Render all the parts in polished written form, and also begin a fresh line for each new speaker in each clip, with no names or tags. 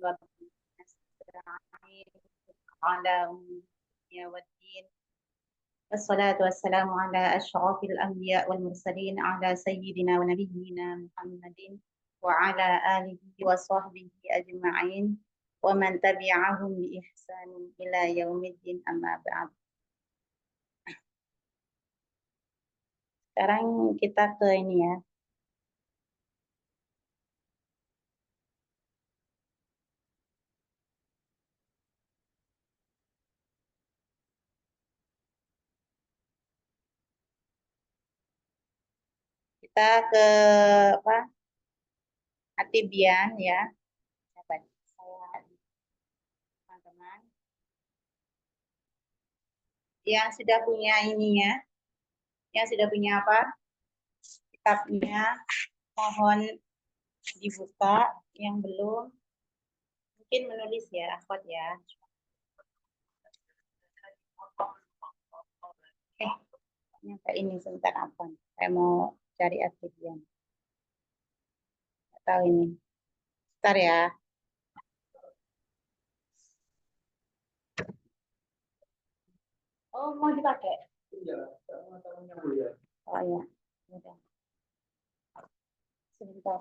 وبه نستعين على أمور الدنيا والدين. والصلاة والسلام على أشرف الأنبياء والمرسلين، على سيدنا ونبينا محمد وعلى آله وصحبه أجمعين ومن تبعهم بإحسان إلى يوم الدين. أما بعد. Sekarang kita ke ini ya. Kita ke apa? Atibian ya. Sahabat saya, teman-teman yang sudah punya ini ya, yang sudah punya apa? Kitabnya, mohon dibuka. Yang belum mungkin menulis ya, akhwat ya. Nyampe ini sebentar apa? Saya mau cari Atibian. Nggak tahu ini. Bentar ya. Oh, mau dipakai? Iya, oh ya. Udah. Sebentar.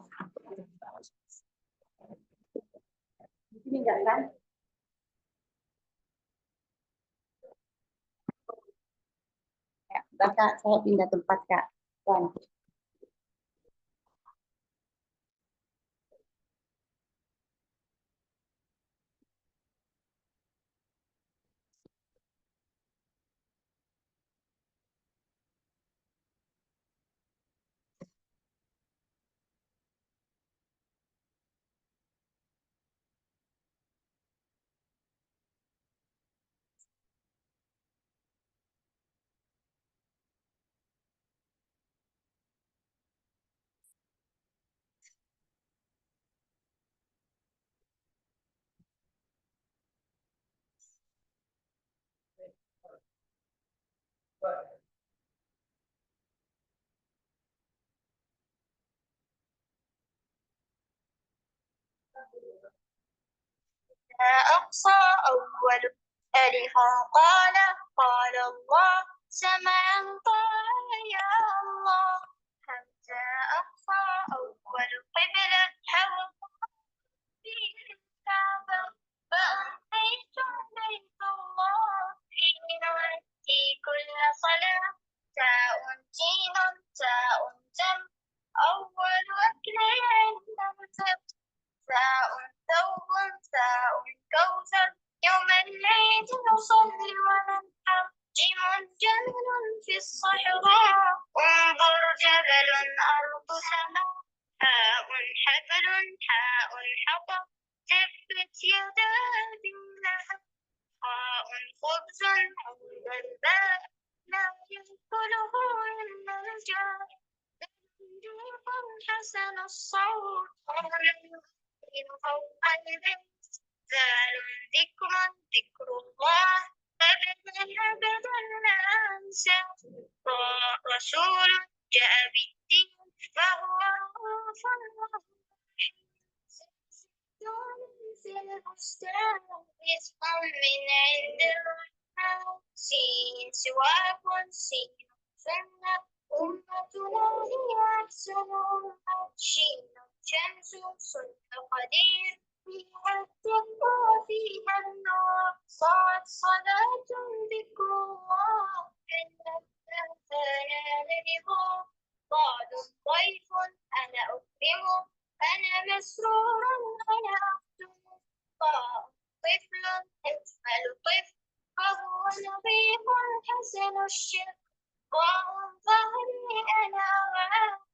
Di sini enggak kan? Ya, bentar, Kak, saya pindah tempat, Kak. Tuan.
أقصى أول ألف قال الله سمعا طاعا يا الله همزة أقصى أول قبلة حول فيه الكعبة فأمضيت بيت الله حين نؤدي كل صلاة تاء جيم تاء جم أول أكل عند ساء ثوب ساء كوثر يوم الليل نصلي وننحر جيم جبل في الصحراء انظر جبل أرض سماء حاء حبل حاء حطب تبت يدا بالله خاء خبز عند الباب لا يأكله إلا الجار صديق حسن الصوت فوق البيت زال ذكر الله أبدا لا أنسى رسول جاء بالدين فهو رؤوف رحيم في البستان رزق من عند الرحمن سين سواك سين سنة أمتنا هي أحسن شين شمس صدق قدير فيها التقوى فيها النور صاد صلاة ذكر الله جنة فنال رضا قال ضيف أنا أكرمه أنا مسرور أنا أخدمه طفل أجمل طفل فهو نظيف حسن الشر ظهري أنا وعافية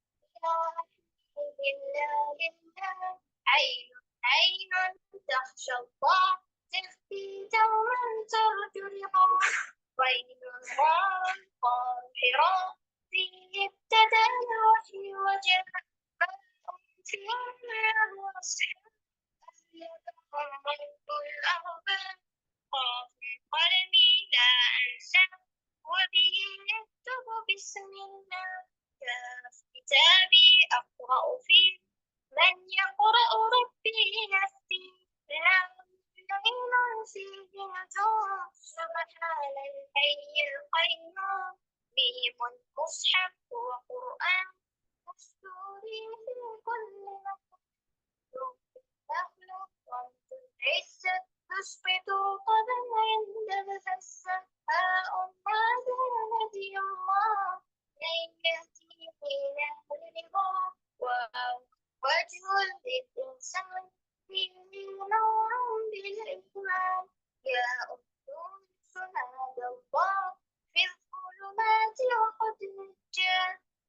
لله لله عين عين تخشى الله تخفي دوما ترجو رضا ويل غار حراء فيه ابتدى الوحي وجاء فيه وأصحاب يدهم رب الأرباب قاف قلمي لا أنسى وبه يكتب بسم الله كتابي أقرأ فيه من يقرأ ربي يهدي سبحان الحي القيوم ميم مصحف وقرآن مستوري في كل مكان تخلق رمز العزة تسقط قدم عند الهزة هاء ماذا نبي الله لن يهدي إلى الرضا واو وجه للإنسان فيه نوع بالإيمان يا أنس هذا الله في الظلمات وقد نجا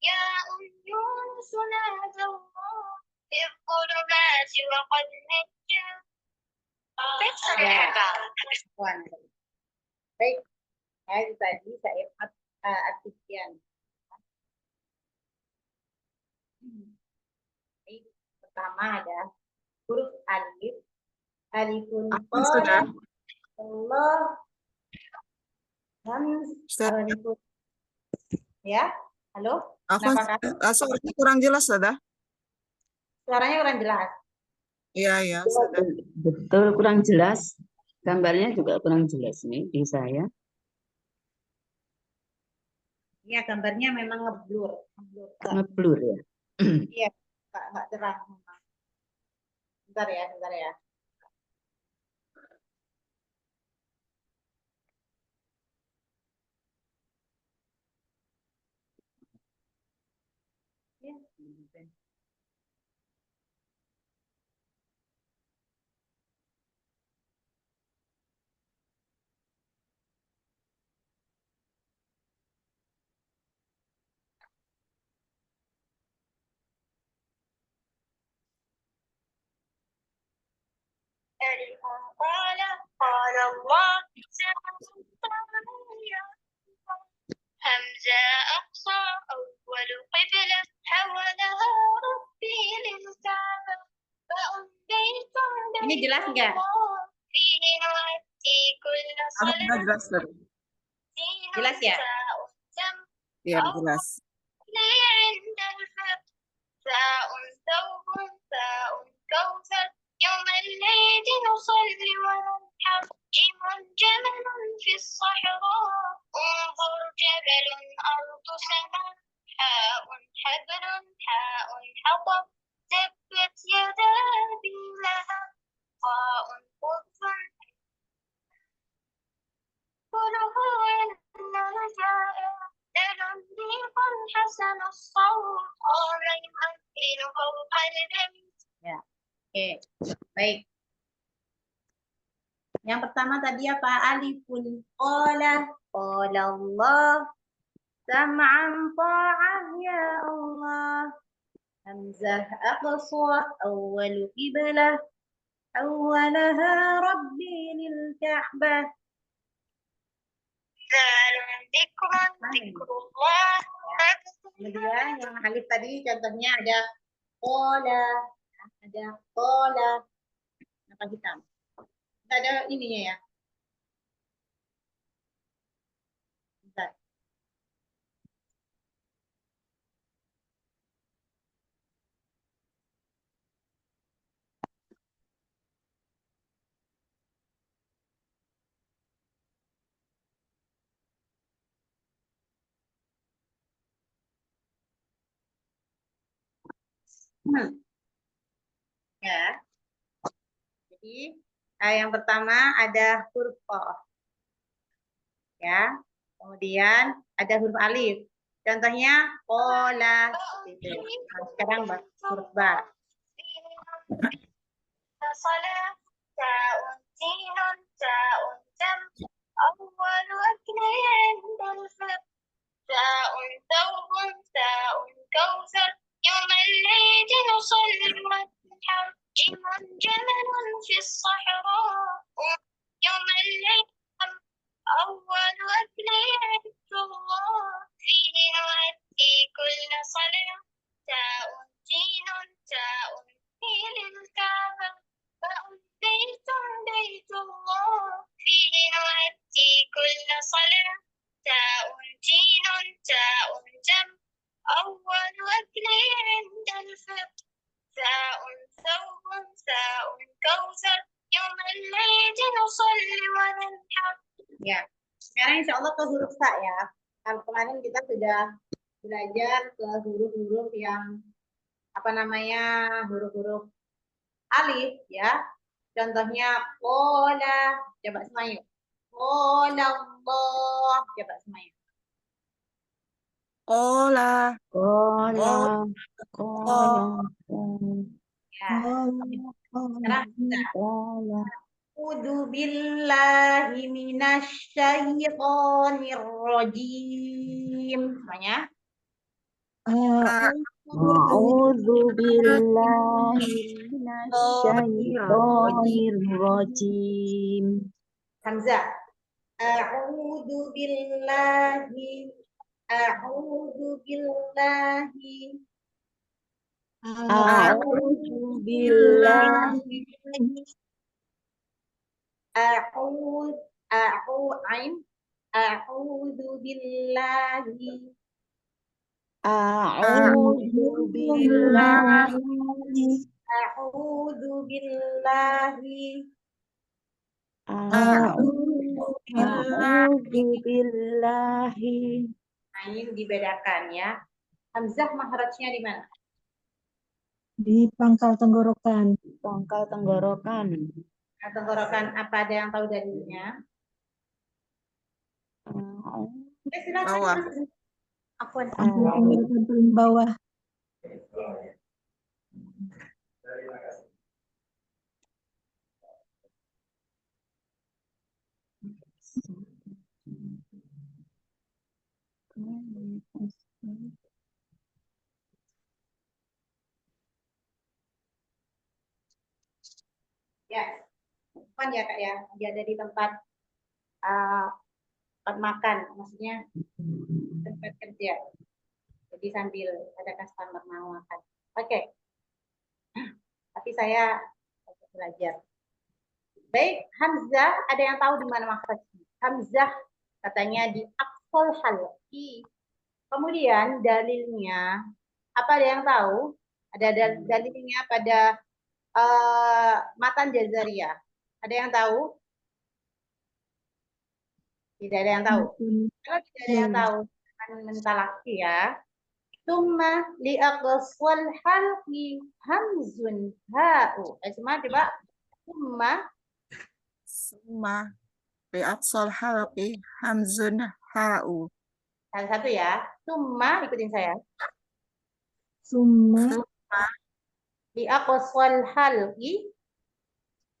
يا أنس هذا الله في الظلمات وقد نجا.
Ya. Wan. Baik, itu tadi saya artikan. Baik, pertama ada huruf alif, alifun
sudah.
Allah, hams, alifun. Ya, halo. Kenapa, Kak?
Suaranya kurang jelas, sudah.
Suaranya kurang jelas.
Iya, sudah.
Betul, kurang jelas. Gambarnya juga kurang jelas nih di saya.
Iya, gambarnya memang ngeblur.
Ngeblur ya.
Iya, nggak terang. Bentar ya. Ya.
ألف قال الله همزة أقصى أول قبلة حولها ربي للكعبة فأمليت
Ini jelas nggak?
فيه نؤدي كل صلاة
Jelas, sudah.
Jelas ya?
Iya, jelas.
عند الفتح ساء ثوب ساء كوثر يوم الليل نصلي وننحر جيم جمل في الصحراء انظر جبل أرض سماء حاء حبل حاء حطب تبت يدا أبي لهب خاء خبز كله إنه جائع دل ضيق حسن الصوت قال يؤذن فوق البيت.
Ya. Oke, baik. Yang pertama tadi apa? Alifun qala Allah sam'an ta'ah ya Allah. Hamzah aqsa awwalu qiblah awwalaha rabbi lil ka'bah.
ذال ذكر ذكر الله.
Kemudian yang alif tadi contohnya ada qala, apa hitam. Kita ada ininya ya. Bentar. Ya. Jadi yang pertama ada huruf qaf. Ya. Kemudian ada huruf alif. Contohnya qala gitu. Nah, sekarang huruf ba.
صلاة تاء سين تاء جم أول أكل عند الفطر تاء ثوب تاء كوثر يوم الليل نصلي وننحر جيم جمل في الصحراء يوم الليل أول أكل عند الله فيه نؤدي كل صلاة تاء جيم تاء في للكعبة فأمليت بيت الله فيه نؤدي كل صلاة تاء جيم تاء جم أول أكل عند الفطر تاء ثوب تاء كوثر يوم الليل نصلي وننحر.
Ya, sekarang insya Allah ke huruf sa ya. Kalau kemarin kita sudah belajar ke huruf-huruf yang apa namanya, huruf-huruf alif ya. Contohnya kola, coba semuanya. Kola Allah, coba semuanya.
Kola.
Kola, kola,
Ya. Sekarang kita
kola.
A'udzu billahi minasyaitonir rajim. Semuanya.
A'udzu billahi minasyaitonir rajim.
Hamzah. A'udzu billahi. A'udzu billahi.
A'udzu billahi.
A'udzu billahi.
A'udzu billahi.
A'udzu billahi.
A'udzu billahi.
Ain dibedakan ya. Hamzah mahrajnya di mana?
Di pangkal tenggorokan.
Pangkal tenggorokan.
Nah, tenggorokan apa, ada yang tahu dalilnya? Silakan.
Bawah.
Afwan.
Tenggorokan paling bawah.
Ya, Afwan ya Kak ya. Dia ada di tempat tempat makan, maksudnya tempat kerja. Jadi sambil ada customer mau makan. Oke. Tapi saya belajar. Baik, Hamzah, ada yang tahu di mana makhrajnya? Hamzah katanya di aqsal halqi. Kemudian dalilnya, apa ada yang tahu? Ada dalilnya pada matan jazariyah. Ada yang tahu? Tidak ada yang tahu. Kalau tidak ada yang tahu, akan mentalaki ya. Tumma li aqsal halqi hamzun ha'u. Semua coba.
Summa. Bi aqsal halqi hamzun ha'u.
Salah satu ya. Tumma, ikutin saya.
Summa
Li aqsal halqi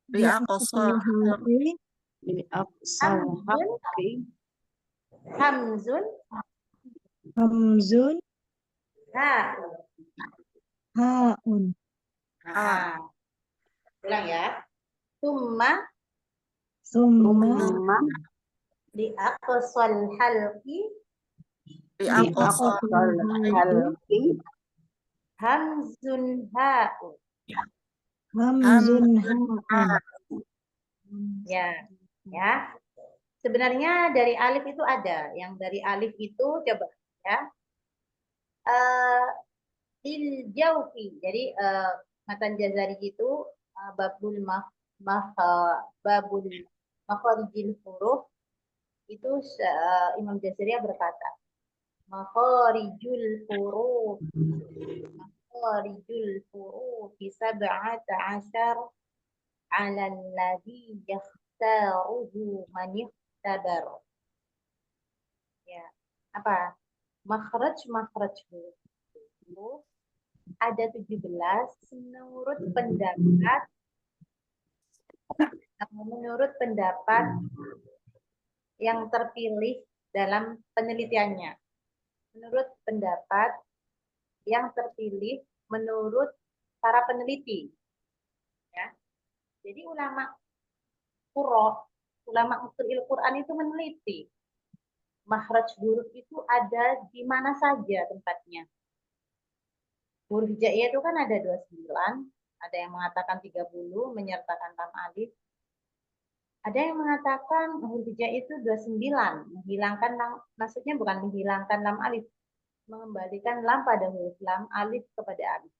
Bi aqsal halqi
Di aqsal haqqi.
hamzun
hamzun
ha'u.
haun.
Nah, ulang ya. Tumma
Summa
Summa
li aqsal halqi
Bi
di
aqsal
aqsal halqi.
hamzun ha'u.
hamzun haun.
Ya, ya. Sebenarnya dari alif itu ada. Yang dari alif itu coba ya. Lil jaufi. Jadi matan jazari itu babul babul makharijil huruf itu Imam Jazariyah berkata makharijul huruf makharijul huruf sab'ata asyar 'ala alladhi yakhtaruhu man ikhtabar. Ya. Apa? Makhraj huruf itu ada 17 menurut pendapat yang terpilih dalam penelitiannya. Menurut pendapat yang terpilih menurut para peneliti. Ya. Jadi ulama usul Quran itu meneliti makhraj huruf itu ada di mana saja tempatnya. Huruf hijaiyah itu kan ada 29, ada yang mengatakan 30 menyertakan lam alif. Ada yang mengatakan huruf hijaiyah itu 29, menghilangkan lam, maksudnya bukan menghilangkan lam alif, mengembalikan lam pada huruf lam, alif kepada alif.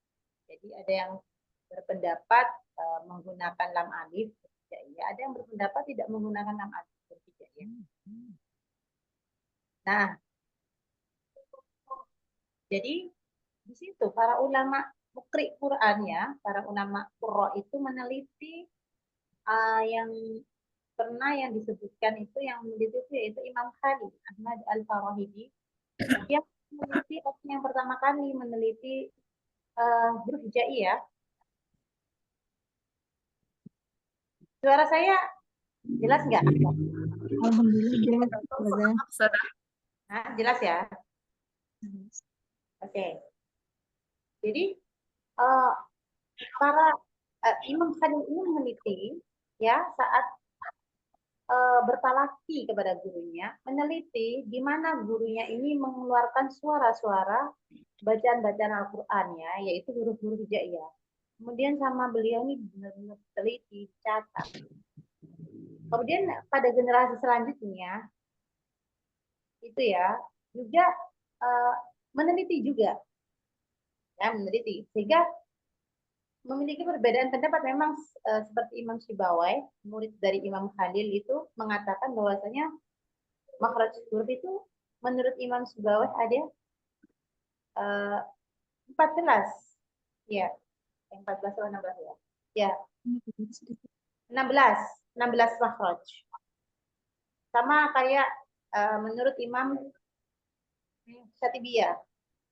Jadi ada yang berpendapat menggunakan lam alif hijaiyah. ya. Ada yang berpendapat tidak menggunakan 6 alif huruf hijaiyah. Nah, jadi di situ para ulama mukri Quran ya, para ulama qurra itu meneliti yang pernah yang disebutkan itu yang meneliti itu yaitu Imam Khalil Ahmad Al-Farahidi. Dia meneliti yang pertama kali meneliti huruf hijaiyah. Suara saya jelas nggak?
Alhamdulillah jelas Ustazah.
Ustazah.
Nah, jelas ya? Oke. Jadi para Imam Khalil ini meneliti ya saat bertalaki kepada gurunya, meneliti di mana gurunya ini mengeluarkan suara-suara bacaan-bacaan Al-Qur'an ya, yaitu huruf-huruf hijaiyah. Kemudian sama beliau ini benar-benar teliti, catat. Kemudian pada generasi selanjutnya itu ya juga meneliti juga, ya meneliti sehingga memiliki perbedaan pendapat. Memang seperti Imam Sibawai, murid dari Imam Khalil itu mengatakan bahwasanya makhraj huruf itu menurut Imam Sibawai ada 14, ya, 14 atau 16 ya, ya 16 makhraj. Sama kayak menurut Imam Syatibiyah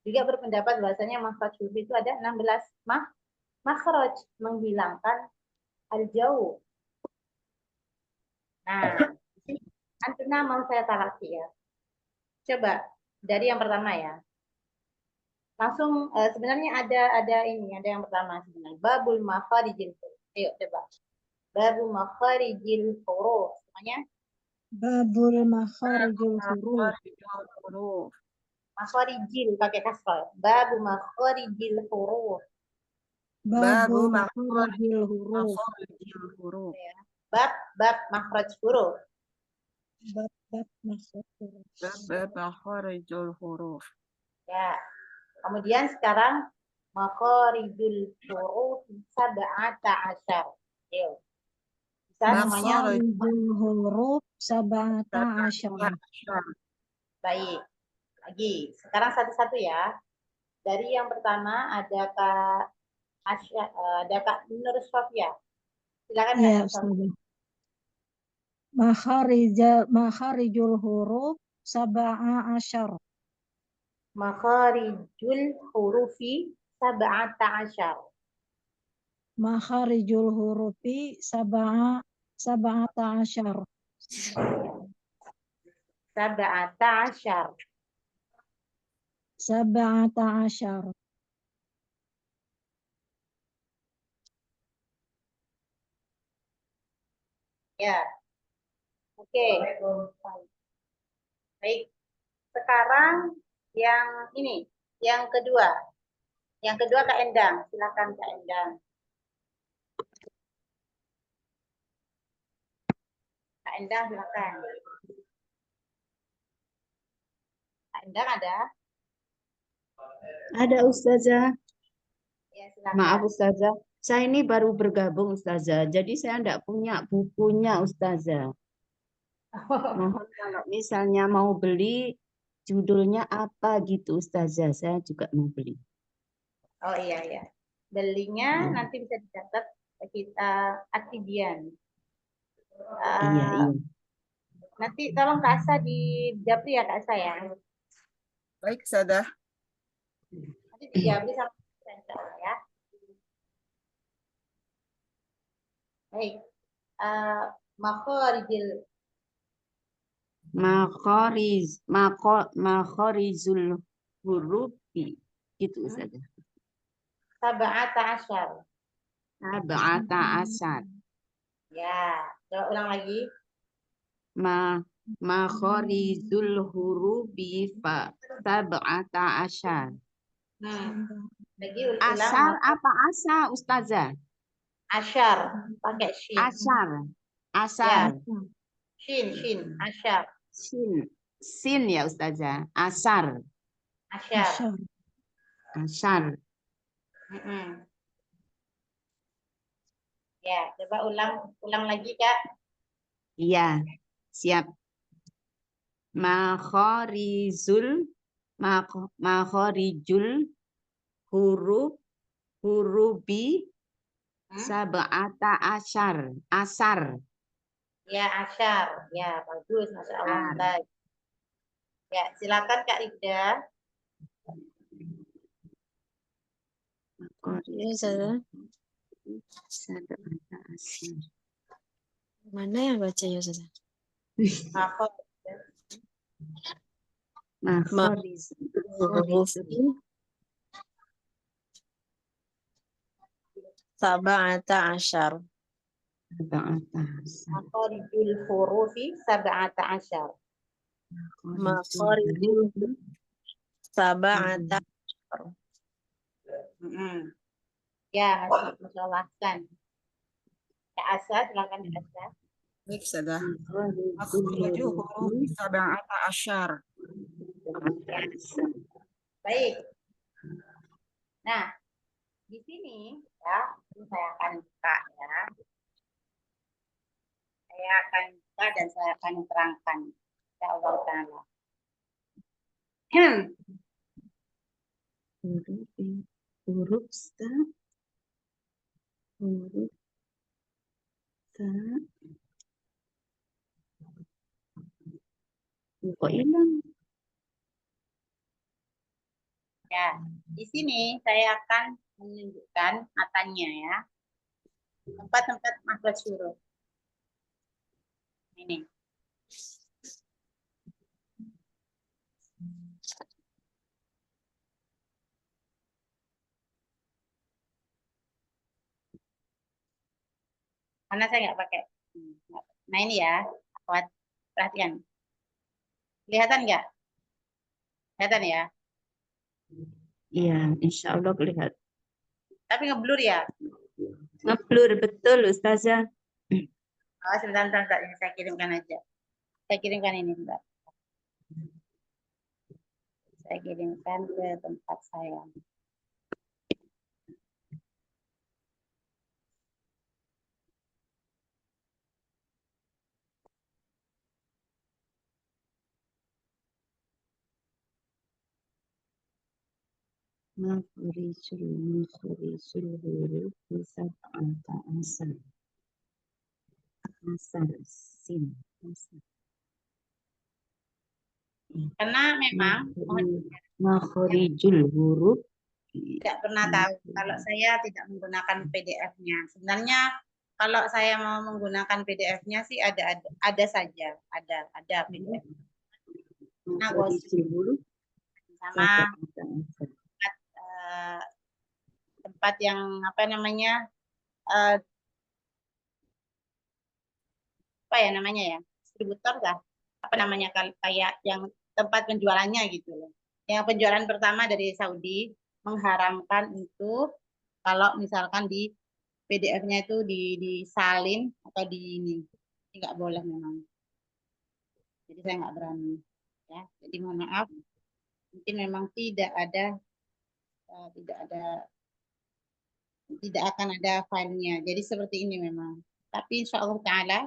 juga berpendapat bahwasanya makhraj huruf itu ada 16 makhraj, menghilangkan al-jauh. Nah, antena mau saya talaki ya. Coba dari yang pertama ya. Langsung sebenarnya ada ini, ada yang pertama sebenarnya. Babul makharijil huruf. Ayo coba. Babul makharijil huruf. Semuanya
Babul makharijul huruf.
Huruf.
makharijil pakai kasrah. Babul makharijil huruf.
Babu
Babu
makharijil huruf.
makharijil huruf.
Bab makhraj huruf.
Bab makhraj huruf.
Bab makharijul huruf.
Ya. Kemudian sekarang makharijul huruf sab'ata asyar. Ayo. Bisa namanya
Makharijul huruf sab'ata asyara.
baik. Lagi. Sekarang satu-satu ya. Dari yang pertama ada Kak Asya, ada Kak Nur Sofia. Silakan Kak
Ya,
Nur Sofia.
Ustazah. Makharijul huruf sab'a asyara.
Makharijul hurufi sab'ata asyar.
Makharijul hurufi sab'ata asyara.
Sab'ata asyar.
Sab'ata asyara.
Ya. Oke. Baik. Sekarang yang ini, yang kedua. Yang kedua Kak Endang. Silakan Kak Endang. Kak Endang silakan. Kak Endang ada?
Ada Ustazah.
Ya, silakan.
Maaf Ustazah. Saya ini baru bergabung Ustazah. Jadi saya enggak punya bukunya Ustazah. Mohon kalau misalnya mau beli judulnya apa gitu Ustazah. Saya juga mau beli.
Oh iya ya. Belinya nanti bisa dicatat kita Aktivian.
Iya, iya.
Nanti tolong Kak Asa di Japri ya Kak Asa ya.
Baik, Ustazah.
Nanti di Japri sama saya ya. Baik. Makharijil
Makharijul hurufi gitu Ustazah.
sab'ata asyar.
Sab'ata asyar.
Ya, coba ulang lagi.
Makharijul hurufi sab'ata asyar.
Lagi ulang.
Asyar apa asa Ustazah?
Asyar pakai shin.
Asyar.
Ya.
Asyar.
Shin, asyar.
Sin ya Ustazah. Asyar.
Asyar.
Asyar.
Ya, coba ulang lagi, Kak.
Iya, siap. Makhorijul hurubi sab'ata asar.
Ya, Asyar. Ya, bagus. Masya Allah.
Asar.
Baik. Ya, silakan Kak Rida.
Ya, Ustazah.
Sab'ata asar.
Mana yang baca ya, Ustazah?
Maaf.
Makhorijul
Sab'ata asyar.
sab'ata asar.
Makhorijul hurufi sab'ata asyar.
Makhorijul sab'ata asyar.
Ya, Masya Allah. Kan. Kak Asa, silakan Kak Asa.
Baik, Ustazah.
Makhorijul
Makhraju huruf
hurufi
sab'ata asyar.
sab'ata asar.
Baik. Nah, di sini ya, ini saya akan buka ya. Saya akan buka dan saya akan terangkan. Ya Allah Ta'ala.
Huruf sa, huruf sa. Kok hilang?
Ya, di sini saya akan menunjukkan matanya ya. Tempat-tempat makhraj huruf. Ini. Karena saya nggak pakai. Nah ini ya, akhwat, perhatian. Kelihatan nggak? Kelihatan ya?
Iya, insya Allah kelihatan.
Tapi ngeblur ya?
Ngeblur betul, Ustazah.
Oh, sebentar. Ini saya kirimkan aja. Saya kirimkan ini, sebentar. Saya kirimkan ke tempat saya.
Makhorijul huruf sab'ata asar. Asar, sin. Asar.
Karena memang
Makhorijul huruf
tidak pernah tahu kalau saya tidak menggunakan PDF-nya. Sebenarnya kalau saya mau menggunakan PDF-nya sih ada saja, ada PDF. Nah, bos,
makhorijul huruf
sama
sab'ata asar.
tempat yang apa namanya eh, apa ya namanya ya distributor lah apa namanya kayak yang tempat penjualannya gitu loh. Yang penjualan pertama dari Saudi mengharamkan untuk kalau misalkan di PDF-nya itu disalin atau di ini nggak boleh memang. Jadi saya nggak berani ya. Jadi mohon maaf mungkin memang tidak akan ada filenya. Jadi seperti ini memang. Tapi insya Allah Ta'ala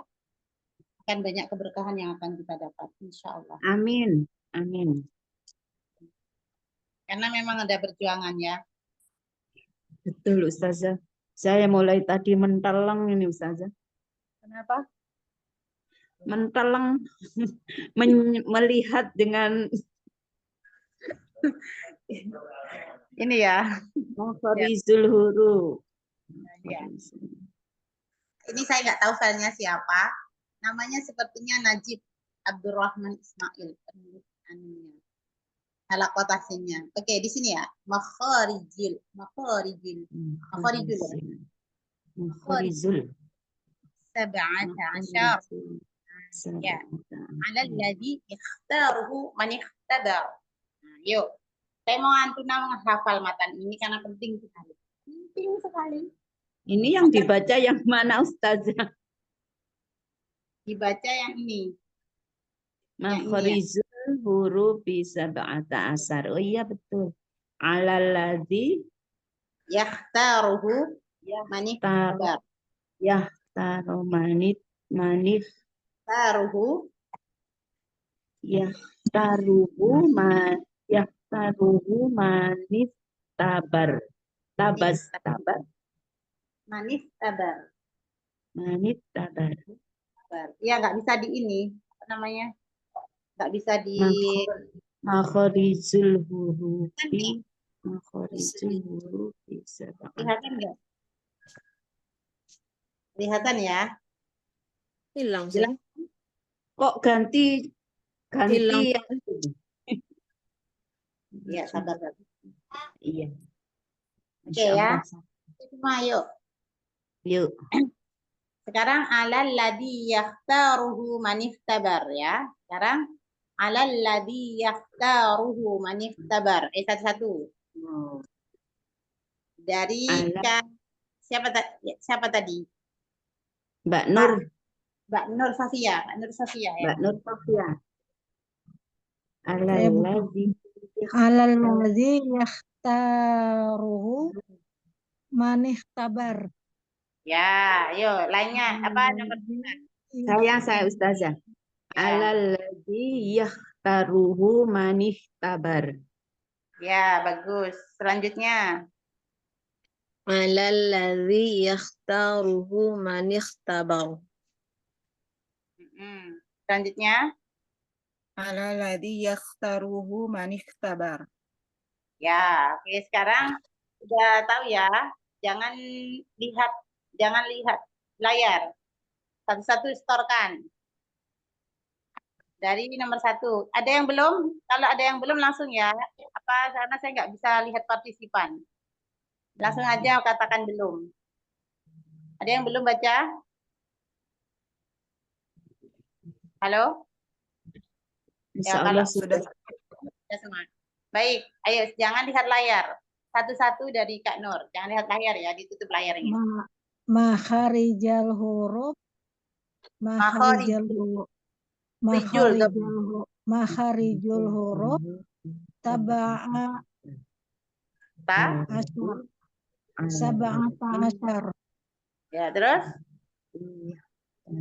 akan banyak keberkahan yang akan kita dapat. Insya Allah.
Amin. Amin.
Karena memang ada perjuangan ya.
Betul, Ustazah. Saya mulai tadi menteleng ini, Ustazah.
Kenapa?
Menteleng, melihat dengan
Ini ya.
makhorijul huruf.
Ya. Ini saya nggak tahu filenya siapa. Namanya sepertinya Najib Abdurrahman Ismail. Halakotasinya. Oke, di sini ya. Makhorijul.
Makhorijul.
Sab'ata asyar. Ya. Alal ladzi ikhtaruhu man ikhtabar. Nah, yuk. Saya mau Antuna menghafal matan ini karena penting sekali. Penting sekali.
Ini yang dibaca yang mana, Ustazah?
Dibaca yang ini.
Makhorijul huruf sab'ata asar. Oh iya betul. Alalladzi
Yakhtaruhu man ikhtabar.
yahtaru
Taruhu.
yahtaruhu manif tabar. Tabar.
Manif tabar.
Manif tabar.
Ya, nggak bisa di ini. Apa namanya? Nggak bisa di...
Makhorijul hurufi. Makhorijul hurufi.
Kelihatan nggak? Kelihatan ya?
Hilang
Jelas.
sih.
Kok ganti
Hilang.
yang
Iya, sabar.
iya.
Oke ya.
Insyaallah.
Semua yuk.
Yuk.
Sekarang alal ladzi yakhtaruhu maniftabar ya. Sekarang alal ladzi yakhtaruhu maniftabar. Satu-satu.
Oh.
Dari
Ala.
siapa tadi?
Mbak Nur.
Mbak Nur Safia. Mbak Nur Safia ya.
Mbak Nur Sofia.
Saya bukan.
Alalladzi
Alalladzi yakhtaruhu manihtabar.
Ya, yuk lainnya apa nomor
saya Ustazah. Alalladzi yakhtaruhu manihtabar.
Ya, bagus. Selanjutnya.
Alalladzi yakhtaruhu manikhtabar.
Selanjutnya.
Alalladzi yakhtaruhu manikhtabar.
Ya, oke sekarang udah tahu ya. Jangan lihat layar. Satu-satu setorkan. Dari nomor 1. Ada yang belum? Kalau ada yang belum langsung ya. Karena saya nggak bisa lihat partisipan. Langsung aja katakan belum. Ada yang belum baca? Halo? Ya, kalau
Sudah.
semua. Baik, ayo jangan lihat layar. Satu-satu dari Kak Nur. Jangan lihat layar ya, ditutup layarnya.
Makharijal huruf. Makharijul huruf. Taba'a asyar. Sab'ata asyar.
Ya, terus?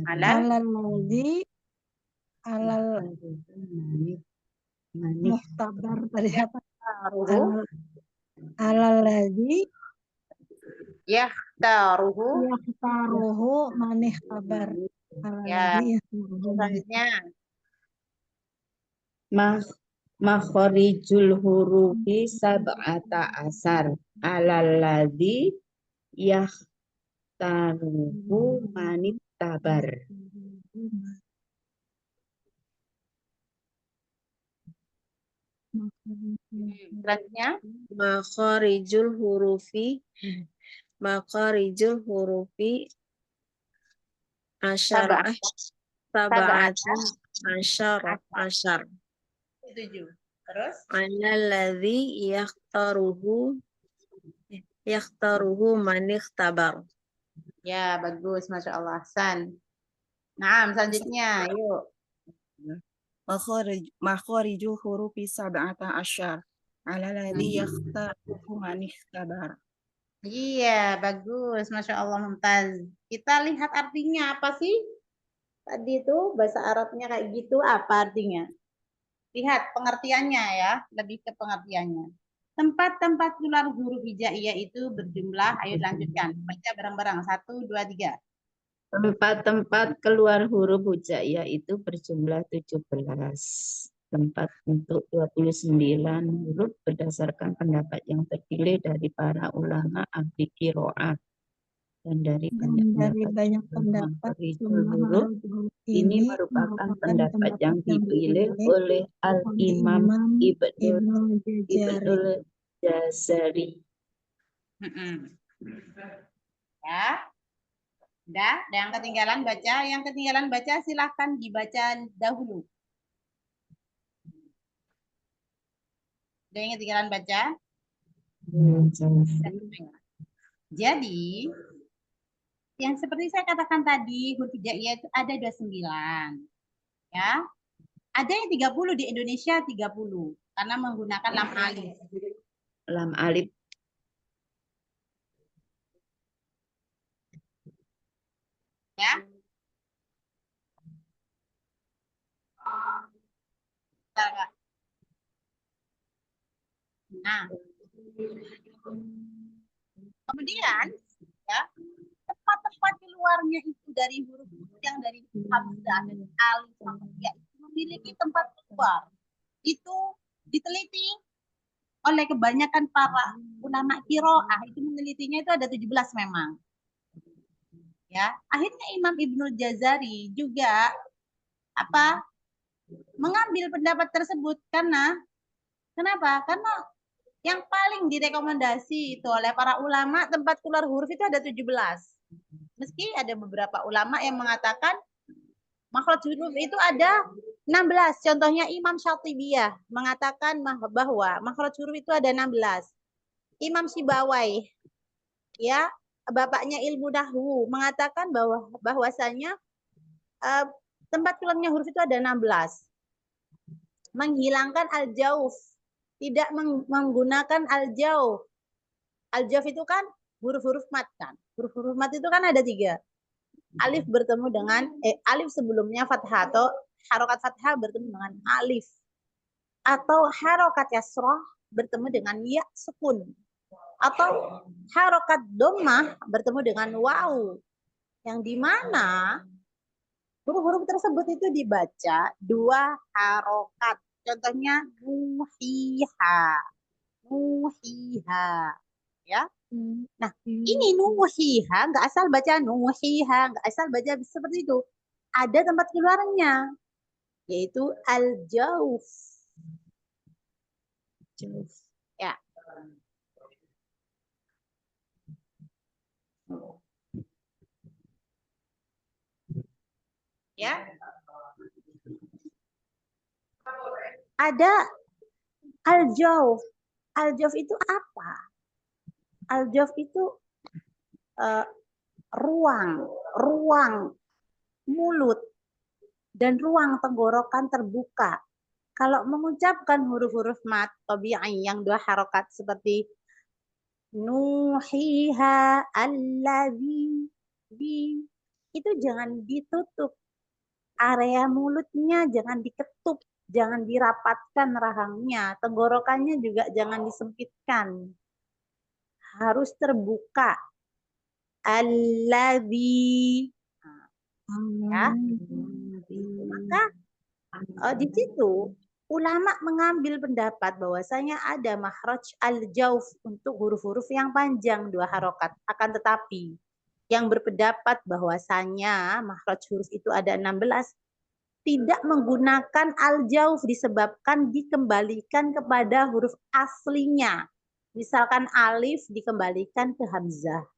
Alalladzi muhtabar tadi apa? Alalladzi yakhtaruhu manihtabar.
Ya.
Alalladzi yakhtaruhu.
Selanjutnya.
Makhorijul hurufi sab'ata asar. Alalladzi yakhtaruhu manihtabar.
Selanjutnya.
Makharijul hurufi asyara sab'atun asyar.
7. Terus?
Alalladzi yakhtaruhu manikhtabar.
Ya, bagus. Masya Allah. San. Nah, selanjutnya. Yuk.
Makharijul hurufi sab'ata asyar. Alalladzi yakhtaruhu manikhtabar.
Iya, bagus. Masya Allah, Mumtaz. Kita lihat artinya apa sih? Tadi itu bahasa Arabnya kayak gitu, apa artinya? Lihat pengertiannya ya, lebih ke pengertiannya. Tempat-tempat keluar huruf hijaiyah itu berjumlah, ayo lanjutkan. Baca bareng-bareng, 1, 2, 3.
Tempat-tempat keluar huruf hijaiyah itu berjumlah 17. Tempat untuk 29 huruf berdasarkan pendapat yang terpilih dari para ulama ahli qiraah. Dan dari banyak pendapat huruf ini merupakan pendapat yang dipilih oleh Al-Imam Ibnul Jazari.
Ya. Udah, yang ketinggalan baca. Yang ketinggalan baca silahkan dibaca dahulu. Udah yang ketinggalan baca? Jadi, yang seperti saya katakan tadi, huruf hijaiyah itu ada 29. Ya. Ada yang 30 di Indonesia 30 karena menggunakan lam alif.
Lam alif.
Ya. Nah, kemudian ya tempat-tempat keluarnya itu dari huruf-huruf yang dari hamzah dan alif sampai ya itu memiliki tempat keluar. Itu diteliti oleh kebanyakan para ulama qiraah, itu menelitinya itu ada 17 memang. Ya, akhirnya Imam Ibnul Jazari juga mengambil pendapat tersebut karena kenapa? Karena yang paling direkomendasi itu oleh para ulama tempat keluar huruf itu ada 17. Meski ada beberapa ulama yang mengatakan makhraj huruf itu ada 16. Contohnya Imam Syatibiyah mengatakan bahwa makhraj huruf itu ada 16. Imam Sibawai, ya, bapaknya ilmu nahwu mengatakan bahwasanya tempat keluarnya huruf itu ada 16. Menghilangkan al-jauf, tidak menggunakan al-jauf. Al-jauf itu kan huruf-huruf mat kan. Huruf-huruf mat itu kan ada 3. Alif bertemu dengan alif sebelumnya fathah atau harokat fathah bertemu dengan alif, atau harokat yasroh bertemu dengan ya sukun, atau harokat dhammah bertemu dengan waw, yang dimana huruf-huruf tersebut itu dibaca 2 harokat. Contohnya nuhiha, ya. Nah, ini nuhiha nggak asal baca nuhiha, nggak asal baca seperti itu. Ada tempat keluarnya, yaitu al-jauf. Ya. Ya. Ada al-jauf. Al-jauf itu apa? Al-jauf itu ruang mulut dan ruang tenggorokan terbuka. Kalau mengucapkan huruf-huruf mat tabi'i yang 2 harokat seperti nuhiha alladzi itu jangan ditutup. Area mulutnya jangan diketuk, jangan dirapatkan rahangnya, tenggorokannya juga jangan disempitkan. Harus terbuka. Alladzi. Ya. Maka di situ ulama mengambil pendapat bahwasanya ada makhraj al-jauf untuk huruf-huruf yang panjang 2 harokat. Akan tetapi yang berpendapat bahwasanya makhraj huruf itu ada 16 tidak menggunakan al-jauf disebabkan dikembalikan kepada huruf aslinya. Misalkan alif dikembalikan ke hamzah.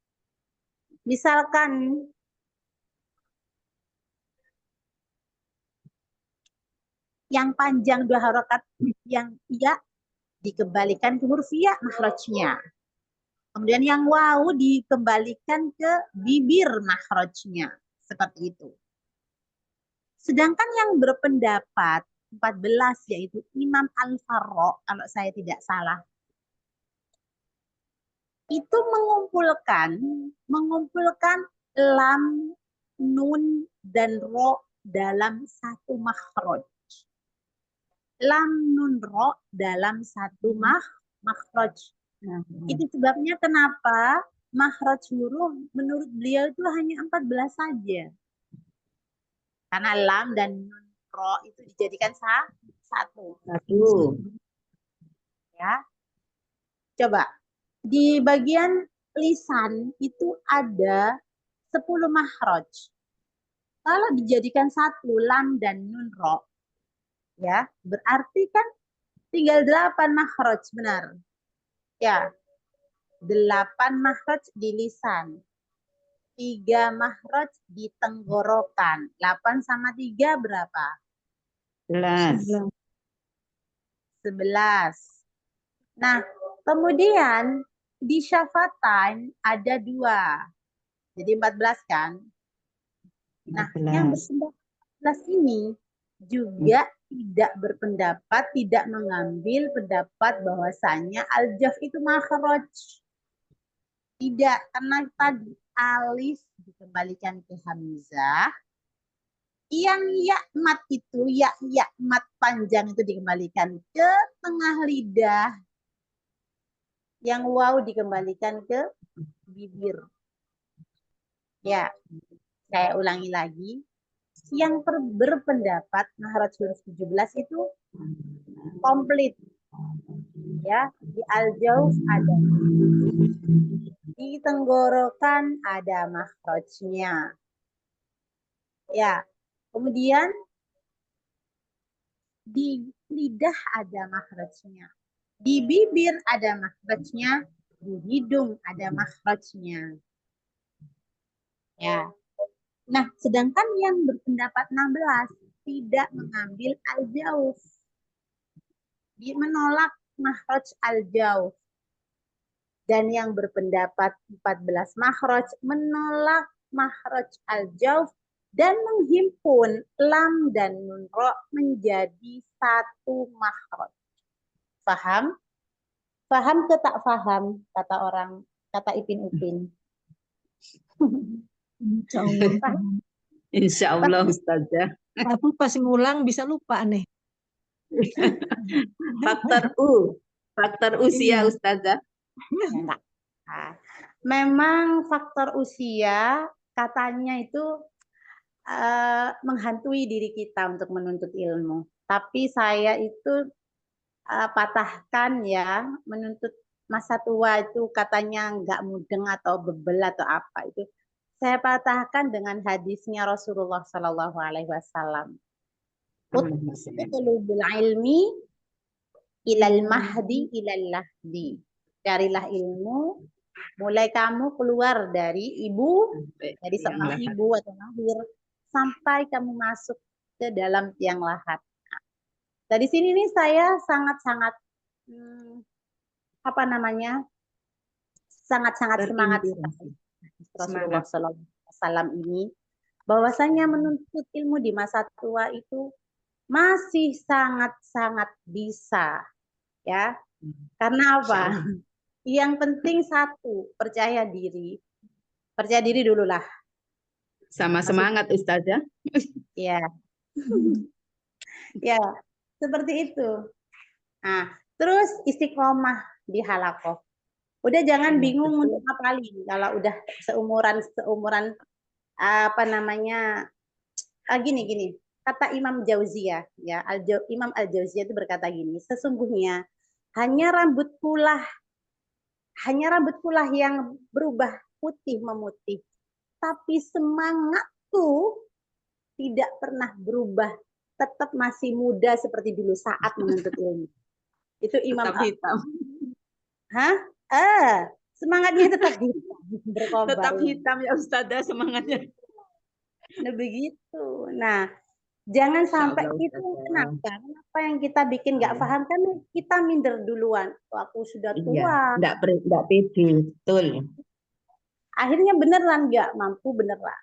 Misalkan yang panjang 2 harokat yang ya dikembalikan ke huruf ya makhrajnya. Kemudian yang waw dikembalikan ke bibir makhrajnya. Seperti itu. Sedangkan yang berpendapat 14 yaitu Imam Al-Farra, kalau saya tidak salah, itu mengumpulkan lam, nun, dan ro dalam satu makhraj. Lam, nun, ro dalam satu makhraj. Itu sebabnya kenapa makhraj huruf menurut beliau itu hanya 14 saja. Karena lam dan nun ro itu dijadikan satu. Ya. Coba di bagian lisan itu ada 10 makhraj. Kalau dijadikan satu lam dan nun ro, ya berarti kan tinggal 8 makhraj, benar? Ya, 8 makhraj di lisan, 3 makhraj di tenggorokan. 8 sama 3 berapa?
11.
11. Nah, kemudian di syafatan ada 2. Jadi 14 kan? Nah, yang berpendapat ini juga tidak berpendapat, tidak mengambil pendapat bahwasanya al-jaf itu makhraj. Tidak, karena tadi alif dikembalikan ke hamzah. Yang ya mat itu, ya mat panjang itu dikembalikan ke tengah lidah. Yang waw dikembalikan ke bibir. Ya, saya ulangi lagi. Yang berpendapat makhraj huruf 17 itu komplit. Ya, di al-jauf ada. Di tenggorokan ada makhrajnya. Ya, kemudian di lidah ada makhrajnya. Di bibir ada makhrajnya, di hidung ada makhrajnya. Ya. Nah, sedangkan yang berpendapat 16 tidak mengambil al-jauf. Dia menolak makhraj al-jauf. Dan yang berpendapat 14 makhraj menolak makhraj al-jauf dan menghimpun lam dan nun ro menjadi satu makhraj. Paham? Paham ke tak paham, kata orang, kata Ipin Upin.
Insya Allah.
Insya Allah Ustazah.
Tapi pas ngulang bisa lupa nih.
Faktor usia
Iya.
Ustazah.
Enggak. Nah, memang faktor usia katanya itu menghantui diri kita untuk menuntut ilmu. Tapi saya itu patahkan ya, menuntut masa tua itu katanya nggak mudeng atau bebel atau apa itu. Saya patahkan dengan hadisnya Rasulullah Shallallahu Alaihi Wasallam. Utlubul ilmi ilal mahdi ilal lahdi. Carilah ilmu, mulai kamu keluar dari ibu, dari seorang ibu atau lahir, sampai kamu masuk ke dalam tiang lahat. Dari sini nih saya sangat-sangat sangat-sangat semangat Rasulullah SAW ini, bahwasanya menuntut ilmu di masa tua itu masih sangat-sangat bisa, ya. Karena apa? Yang penting satu, percaya diri. Percaya diri dulu lah.
Sama semangat Ustazah.
Ya. Ya, seperti itu. Nah, terus istiqomah di halakoh. Udah jangan bingung untuk ngapalin kalau udah seumuran gini. Kata Imam Jauziyah ya, Imam Al-Jauziyah itu berkata gini, sesungguhnya hanya rambut pula yang berubah putih memutih, tapi semangatku tidak pernah berubah, tetap masih muda seperti dulu saat menuntut ilmu. Itu Imam
hitam.
Hah? Semangatnya tetap hitam, berkobar.
Tetap hitam ya Ustazah semangatnya.
Nah, begitu. Nah, jangan sampai kita kenapa yang kita bikin nggak paham kan kita minder duluan. Aku sudah tua.
Nggak pede, betul.
Akhirnya beneran nggak mampu beneran.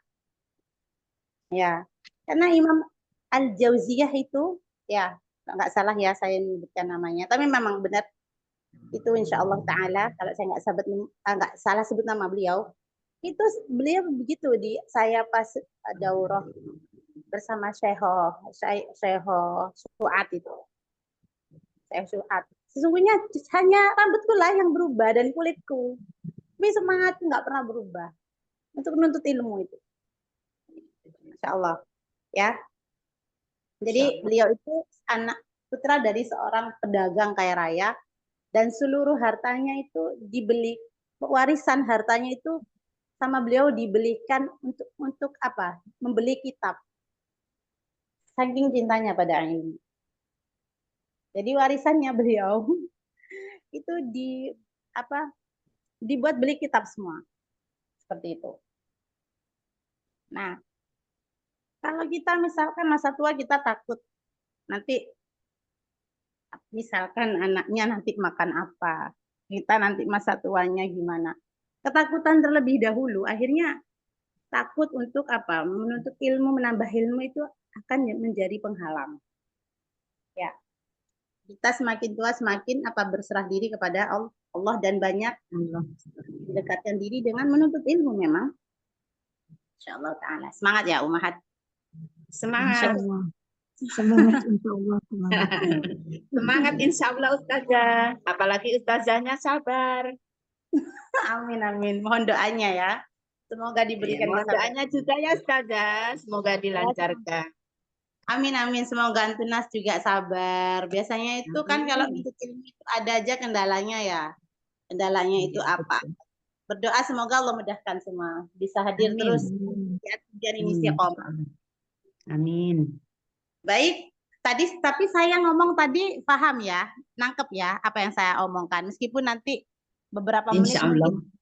Ya, karena Imam Al-Jauziyah itu ya nggak salah ya saya menyebutkan namanya, tapi memang benar itu insya Allah Taala kalau saya nggak salah sebut nama beliau, itu beliau begitu di saya pas daurah bersama Syekho Su'ad itu. Syekh Su'ad. Sesungguhnya hanya rambutku lah yang berubah dan kulitku. Tapi semangatku nggak pernah berubah untuk menuntut ilmu itu. Insya Allah. Ya. Jadi beliau itu anak putra dari seorang pedagang kaya raya dan seluruh hartanya itu dibeli, warisan hartanya itu sama beliau dibelikan untuk apa? Membeli kitab. Saking cintanya pada ilmu. Jadi warisannya beliau itu dibuat beli kitab semua. Seperti itu. Nah, kalau kita misalkan masa tua kita takut nanti misalkan anaknya nanti makan apa, kita nanti masa tuanya gimana. Ketakutan terlebih dahulu akhirnya takut untuk apa? Menuntut ilmu, menambah ilmu itu akan menjadi penghalang. Ya. Kita semakin tua semakin berserah diri kepada Allah dan banyak mendekatkan diri dengan menuntut ilmu memang. Insyaallah taala. Semangat ya Umahat.
Semangat.
Insyaallah. Semangat insyaallah. Semangat.
Semangat insya Allah Ustazah. Apalagi Ustazahnya sabar.
Amin amin. Mohon doanya ya. Semoga
Ya,
diberikan
mohon
kesabaran.
doanya juga ya Ustazah. Semoga dilancarkan.
Amin amin. Semoga Antunas juga sabar. Biasanya itu kan kalau
Amin.
untuk ilmu itu ada aja kendalanya ya. Kendalanya itu
Iya,
apa?
betul.
Berdoa semoga Allah mudahkan semua. Bisa hadir
Amin.
terus
Amin.
ya biar ini
Amin.
istiqomah.
Amin.
Baik. Tapi saya ngomong tadi paham ya, nangkep ya apa yang saya omongkan. Meskipun nanti beberapa menit
Insya Allah.
mungkin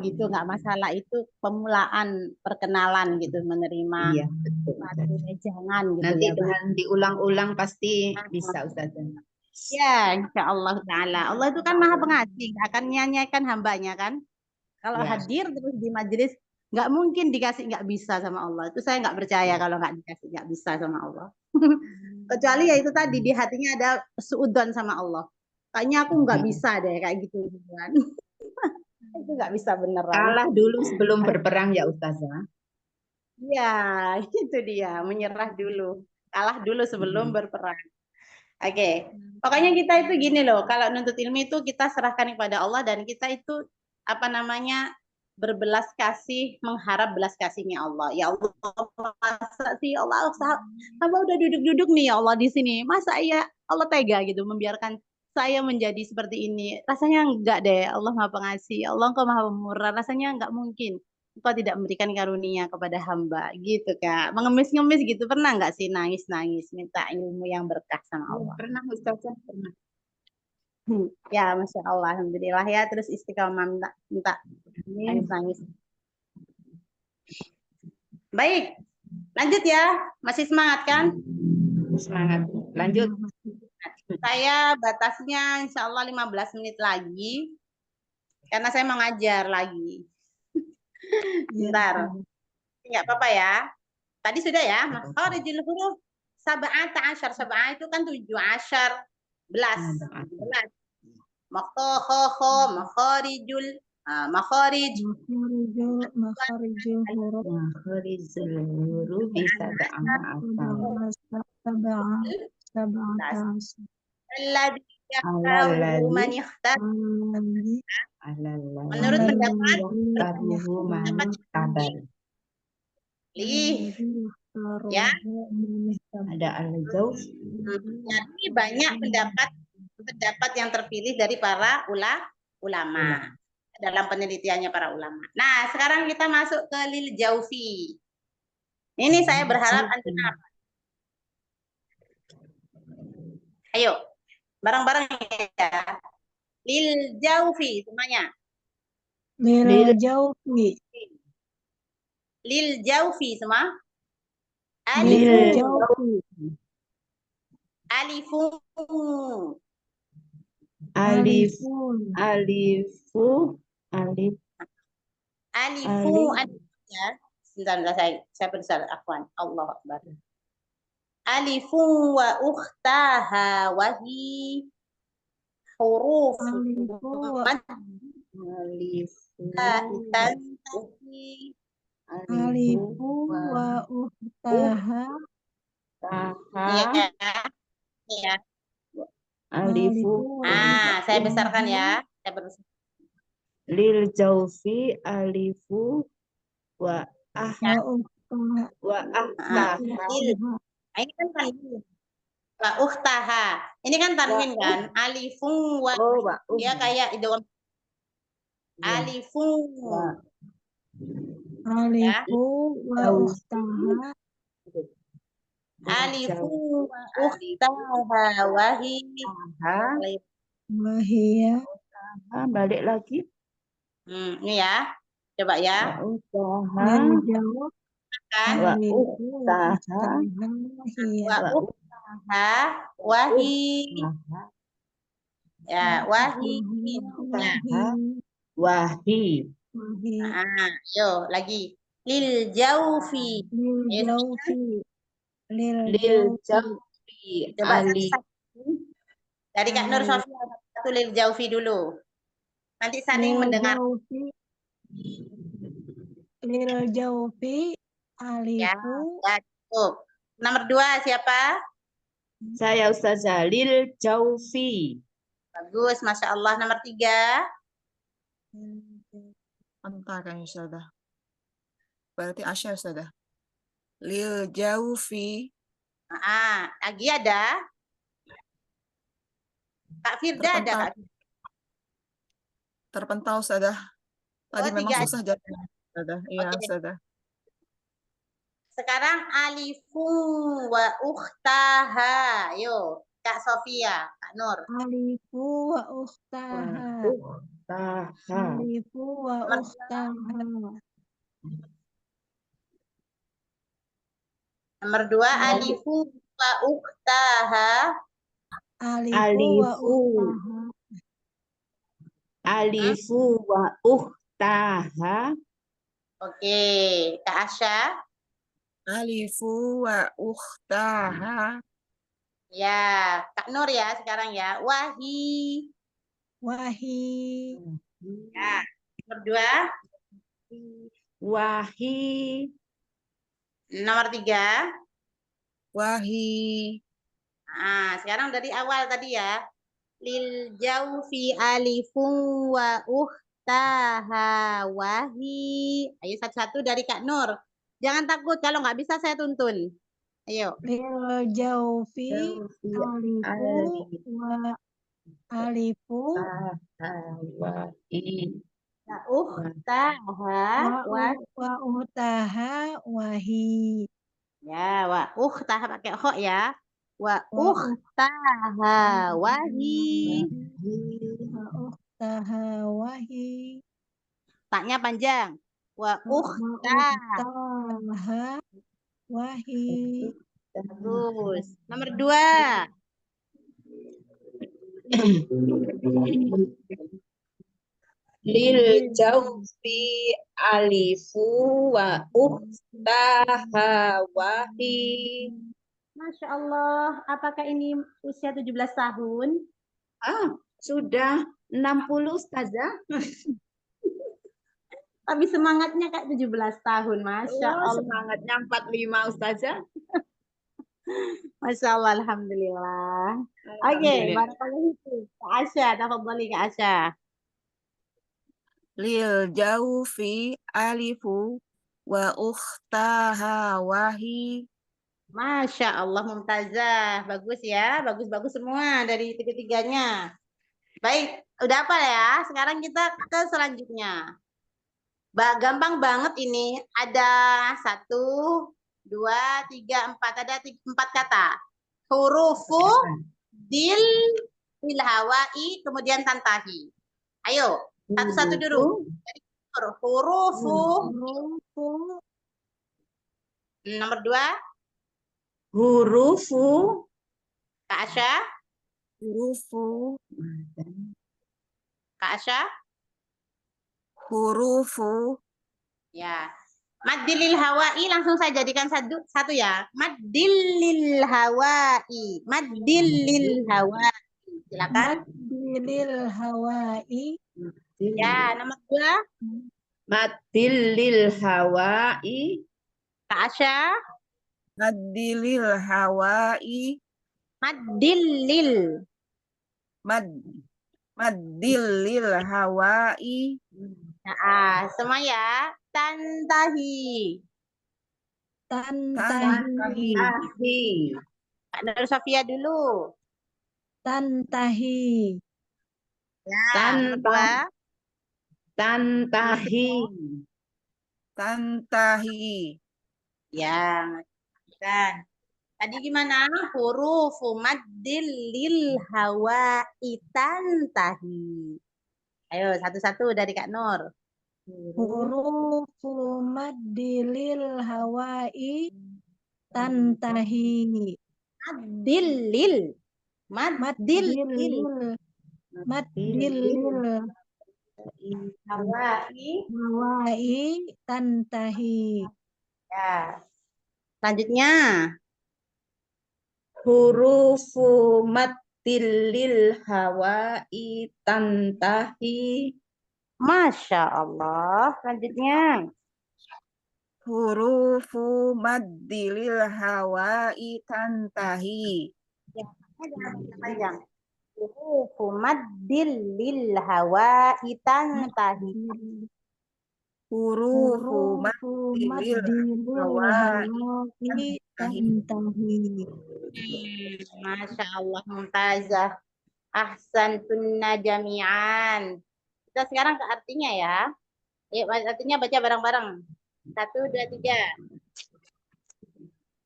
gitu nggak masalah, itu pemulaan perkenalan gitu, menerima
Iya, betul.
suatu wejangan gitu
Nanti
ya.
dengan diulang-ulang pasti bisa Ustazah.
Ya, insya Allah taala. Allah itu kan maha pengasih, akan nyanyikan hambanya kan. Kalau
Ya.
hadir terus di majelis, nggak mungkin dikasih nggak bisa sama Allah. Itu saya nggak percaya kalau nggak dikasih nggak bisa sama Allah. Kecuali ya itu tadi di hatinya ada suudzon sama Allah. Kayaknya aku nggak bisa deh kayak gitu kan. Itu nggak bisa beneran.
Kalah dulu sebelum berperang ya Ustazah.
Ya, itu dia, menyerah dulu. Kalah dulu sebelum berperang. Oke. Pokoknya kita itu gini loh, kalau nuntut ilmu itu kita serahkan kepada Allah dan kita itu apa namanya? Berbelas kasih, mengharap belas kasihnya Allah. Ya Allah, masa sih Allah, hamba udah duduk-duduk nih ya Allah di sini. Masa ya Allah tega gitu membiarkan saya menjadi seperti ini? Rasanya enggak deh. Allah Maha Pengasih, Allah Engkau Maha Pemurah. Rasanya enggak mungkin Engkau tidak memberikan karunia kepada hamba gitu Kak. Mengemis-ngemis gitu, pernah enggak sih nangis-nangis minta ilmu yang berkah sama Allah?
Pernah Ustazah, pernah.
Ya, Masya Allah, Alhamdulillah ya. Terus istiqomah minta nangis-nangis. Baik, lanjut ya. Masih semangat kan?
Semangat. Lanjut.
Saya batasnya insya Allah 15 menit lagi. Karena saya mau ngajar lagi. Bentar. Nggak apa-apa ya. Tadi sudah ya. Makharijul huruf sab'ata asyar. Sab'ah itu kan 17. Makharijul makharij.
Makharijul huruf
Makharijul huruf bisa
sab'ata
Alladzi yaqtahu man ikhtar. Menurut pendapat
kabar.
Ya.
Ada al-jawf.
Jadi banyak pendapat yang terpilih dari para ulama dalam penelitiannya para ulama. Nah, sekarang kita masuk ke lil jaufi. Ini saya berharap antum apa? Ayo, bareng-bareng ya. Lil jaufi semuanya.
Lil jaufi.
Lil jaufi semua.
Lil jaufi.
Alifun.
Alifun.
Alifu.
Ya. Sebentar, saya bersalah. Afwan. Allah Akbar. Alifun wa ukhtaha wahi huruf
Alifu wa ukhtaha.
Ya.
Alifu.
Saya besarkan ya. Saya berusaha.
Lil jaufi alifu wa
Ini kan tanwin. Wa ukhtaha. Ini kan tanwin kan? Alifun wa. Dia kayak idgham. Alifun.
Alifu wa ukhtaha.
Alifun wa ukhtaha
Wahia.
Balik lagi.
Ini ya. Coba ya.
Lil jawab.
Alifu wa ukhtaha wahi. Ya, wahi.
Wahi.
Yo, lagi. Lil jaufi.
Lil jaufi.
Lil jaufi.
Coba dari Kak Nur Sofia satu lil jaufi dulu. Nanti saling mendengar.
lil jaufi
Ya,
alifu
ya cukup. Nomor 2 siapa?
Saya Ustazah lil jaufi.
Bagus, Masya Allah. Nomor 3.
Anta kan Ustazah. Berarti asyar Ustazah. Lil jaufi
Lagi ada? Kak Firda ada,
terpental.
Kak Firda.
Terpental Ustazah. Tadi
Oh,
memang
3
susah jadinya Ustazah. Iya
Oke.
Ustazah.
Sekarang alifu wa ukhtaha. Yo, Kak Sofia, Kak Nur.
alifu wa ukhtaha
Taha.
alifu wa
Nomor
ukhtaha
Nomor 2, alifu wa ukhtaha.
alifu wa
Alifu.
ukhtaha
Alifu wa ukhtaha.
Oke, Kak Asya.
Alifu wa ukhtaha.
Ya, Kak Nur ya sekarang ya. Wahi.
wahi
Ya. Nomor 2.
Wahi.
Nomor 3.
Wahi.
Sekarang dari awal tadi ya. Lil jaufi alifun wa ukhtaha wahi. Ayo satu-satu dari Kak Nur. Jangan takut kalau nggak bisa saya tuntun. Ayo.
lil jaufi
Jaufi.
alifu wa alifu
Wahi.
Wa ukhtaha
wa ukhtaha wahi
Ya, wa ukhtaha pakai kho ya. Wa
wa
ukhtaha wahi.
ukhtaha wahi
Taknya panjang. Wa ukhtaha.
ukhtaha wahi
Bagus. Nomor 2.
Lil jaufi alifu wa ukhtaha wahi.
Masya Allah. Apakah ini usia 17 tahun?
Sudah 60 Ustazah.
Tapi semangatnya kayak 17 tahun. Masya Allah.
Semangatnya 45 Ustazah.
Masya Allah. Alhamdulillah. Oke.
Alhamdulillah.
Barakallahu fiik. Kak Asya. Tafadhali Kak Asya.
Lil jaufi alifu wa ukhtaha wahi.
Masya Allah. Mumtazah. Bagus ya. Bagus-bagus semua dari tiga-tiganya. Baik. Udah apa ya? Sekarang kita ke selanjutnya. Gampang banget ini. Ada 1, 2, 3, 4. Ada 4 kata. Hurufu dil hawai kemudian tantahi. Ayo, satu-satu dulu. Hurufu.
hurufu
Nomor 2.
Hurufu.
Kak Asya.
Hurufu.
Kak Asya.
Hurufu.
Ya. Maddilil hawai langsung saya jadikan satu ya. Maddilil hawai. Maddilil hawai. Silakan.
dilil hawai
Ya, nomor 2.
Maddil lil hawai.
Kak Asya.
Maddilil hawai.
Maddilil.
Maddilil hawai.
Semua ya. Tantahi.
tantahi
Tantahi.
Kak Nur Sofia dulu.
tantahi
Ya, nomor 2.
Tantahi.
Tantahi.
Ya, kan. Tadi gimana? Hurufu maddil lil hawai tantahi. Ayo, satu-satu dari Kak Nur.
hurufu maddilil hawai tantahi
Maddilil.
maddilil maddilil
Hawai.
hawai tantahi
Ya. Selanjutnya.
Hurufu maddil lil hawai tantahi.
Masya Allah. Selanjutnya.
Hurufu maddilil hawai tantahi.
Panjang. Hurufu maddil lil hawa'i tantahi.
Hurufu maddilil hawai
hawa'i tantahi.
Masya Allah, Mumtazah. Ahsantunna jami'an. Kita sekarang ke artinya ya. Yuk, artinya baca bareng-bareng. 1, 2, 3.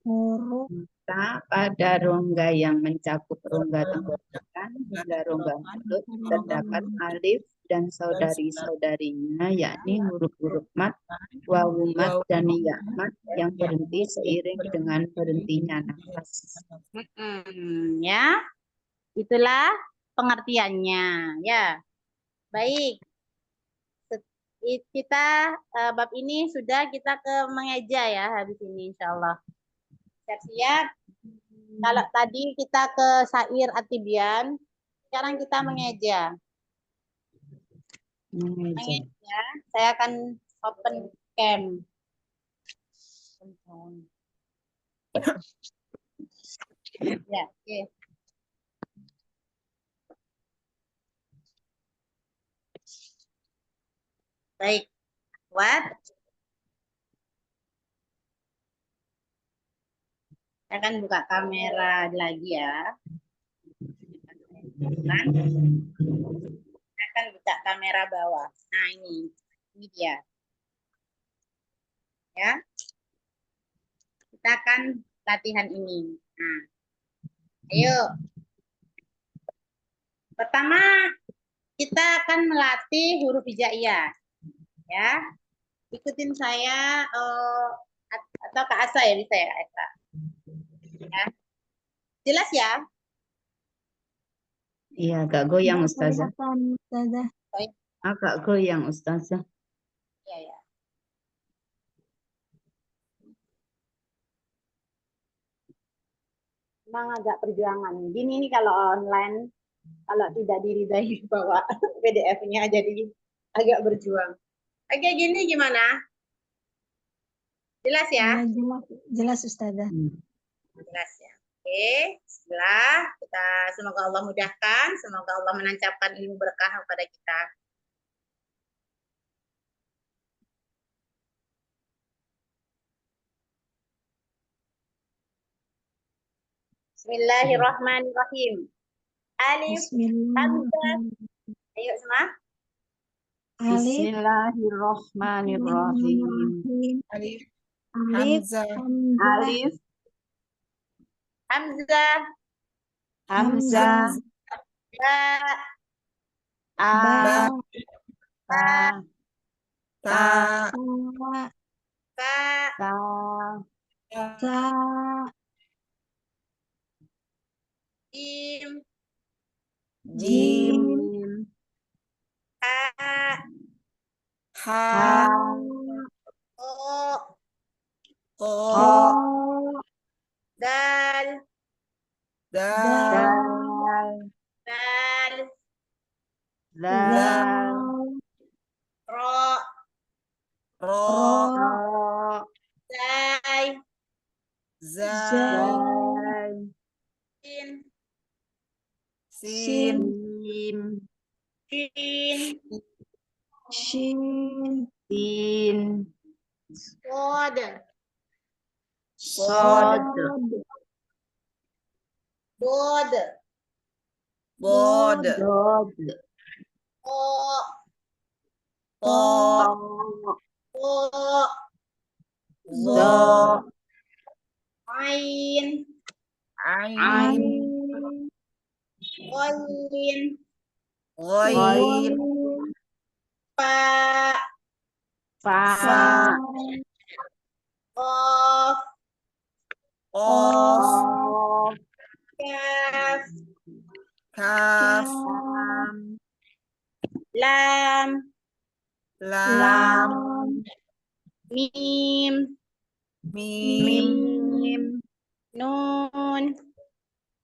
Huruf
Maka pada rongga yang mencakup rongga tenggorokan hingga rongga mulut terdapat alif dan saudari-saudarinya, yakni huruf-huruf mat, wawu mat, dan ya mat yang berhenti seiring dengan berhentinya nafas.
Ya, itulah pengertiannya. Ya, baik. Kita bab ini sudah kita ke mengeja ya habis ini insya Allah. Siap-siap. Kalau tadi kita ke syair At-Tibyan, sekarang kita mengeja. Mengeja. Saya akan open cam. Ya, oke. Baik. Kuat. Saya akan buka kamera lagi ya. Saya akan buka kamera bawah. Nah, ini dia. Ya. Kita akan latihan ini. Nah. Ayo. Pertama, kita akan melatih huruf hijaiyah. Ya. Ikutin saya atau Kak Asa ya, bisa ya Kak Asa. Ya. Jelas ya?
Iya, agak goyang Ustazah.
kelihatan, Ustazah.
Agak goyang Ustazah.
Iya, ya. Memang agak perjuangan. Gini nih kalau online, kalau tidak diridai bawa PDF-nya jadi agak berjuang. Oke, gini gimana? Jelas ya?
Ya, jelas Ustazah.
Jelas ya. Oke, setelah kita semoga Allah mudahkan, semoga Allah menancapkan ilmu berkah kepada kita. Bismillahirrahmanirrahim. Alif, hamzah. Ayo semua.
Alif,
Bismillahirrahmanirrahim.
Alif,
alif,
hamzah,
Alif,
Hamzah,
hamzah,
ba,
a,
ba,
ta,
ta,
ka,
ta,
ta,
jim,
jim,
jim,
ha,
ha,
ha,
o,
ko,
o,
dal,
dal,
dal,
dal,
zal,
ro,
ro,
ro,
zai,
zai,
zal,
sin,
sin,
jim,
shin,
shin,
sin,
sod,
sod,
bod,
bod,
dod,
o,
po,
o,
zo,
ain,
ain,
ain,
ghain,
ghain,
ghain,
fa,
fa,
fa,
qaf,
qaf,
qaf,
kaf,
kaf,
lam,
lam,
lam,
lam,
mim,
mim,
mim,
nun,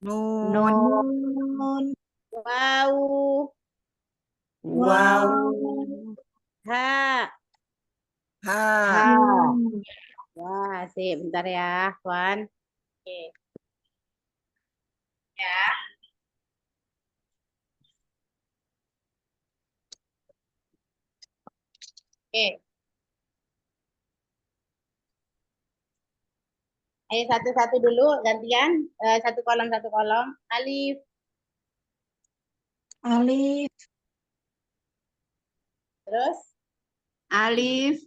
nun,
nun,
wawu,
waw,
ha,
ha,
ha,
Ya, sih, bentar ya, Wan. Oke. Ya. Oke. Ayo satu-satu dulu, gantian. Satu kolom, satu kolom. Alif.
Alif.
Terus,
Alif.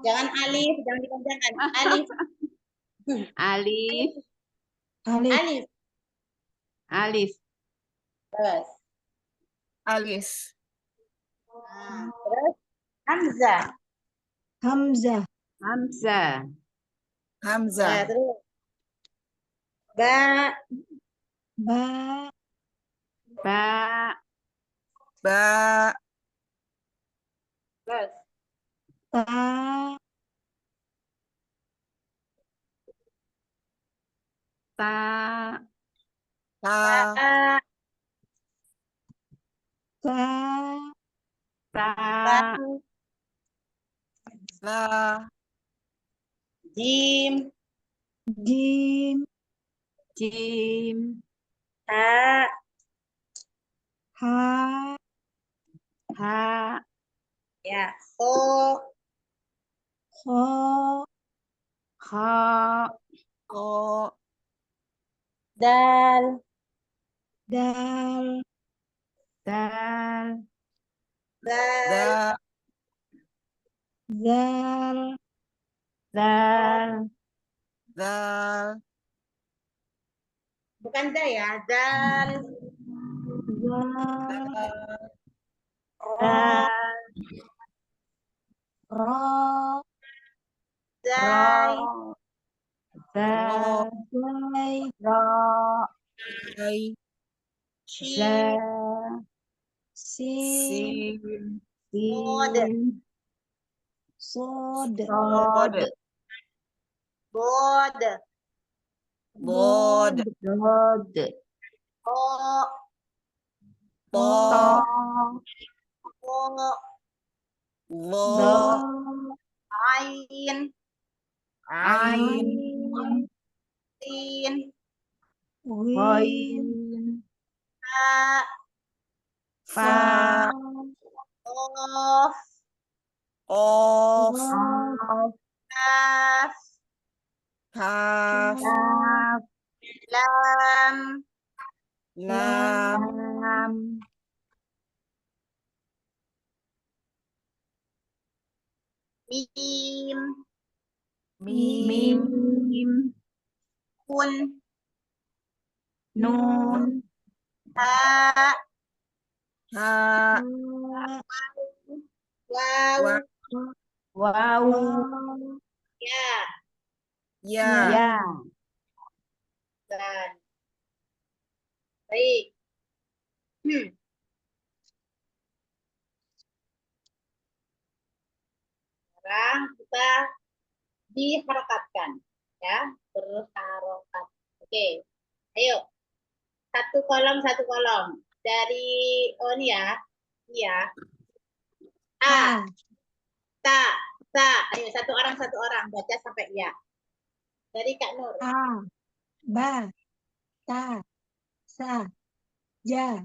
jangan alif, jangan dipanjangkan. Alif.
Alif.
Alif.
Alif.
Alif.
Terus.
Alif.
Nah, terus, Hamzah.
Hamzah.
Hamzah.
Ya,
Hamzah.
terus. Ba.
Ba.
Ba.
Ba.
Terus.
Ta.
Ta.
Ta.
Ta.
Ta.
Ta.
La.
Jim.
Jim.
Jim.
Ha.
Ha.
Ha.
Ya. Ho.
Kho.
Kha.
Ko.
Dal.
Dal.
Dal.
Dal.
Da.
Zal.
Dal.
Dal.
Bukan da ya. Dal.
Zal.
Ro.
Dal.
Ra.
Zai.
Ro. Dal.
Zai.
Ro.
Dai.
Shin.
Za.
Sin.
Sin.
Sin.
Sod.
Sod.
Bod.
Bod.
Dod.
O.
Po.
To.
O.
Lo.
Do.
Ain.
Ain.
Ain.
Sin.
Win.
Hoin.
Ha.
Fa.
Of.
Of.
Of.
Kaf.
Kaf.
Kaf.
Lam.
Lam.
Lam.
Mim.
Mim.
Mim.
Kun.
Nun.
Ha.
Ha.
Waw.
Wa.
Waw.
Ya.
Ya.
Ya.
Dan. Baik. Sekarang kita diharokatkan. Ya. Berharokat. Oke. Ayo. Satu kolom, satu kolom. Dari, oh ini ya. Iya. A. Ta. Ta. Ayo, satu orang. Baca sampai ya. Dari Kak Nur.
A. Ba. Ta. Sa. Ja.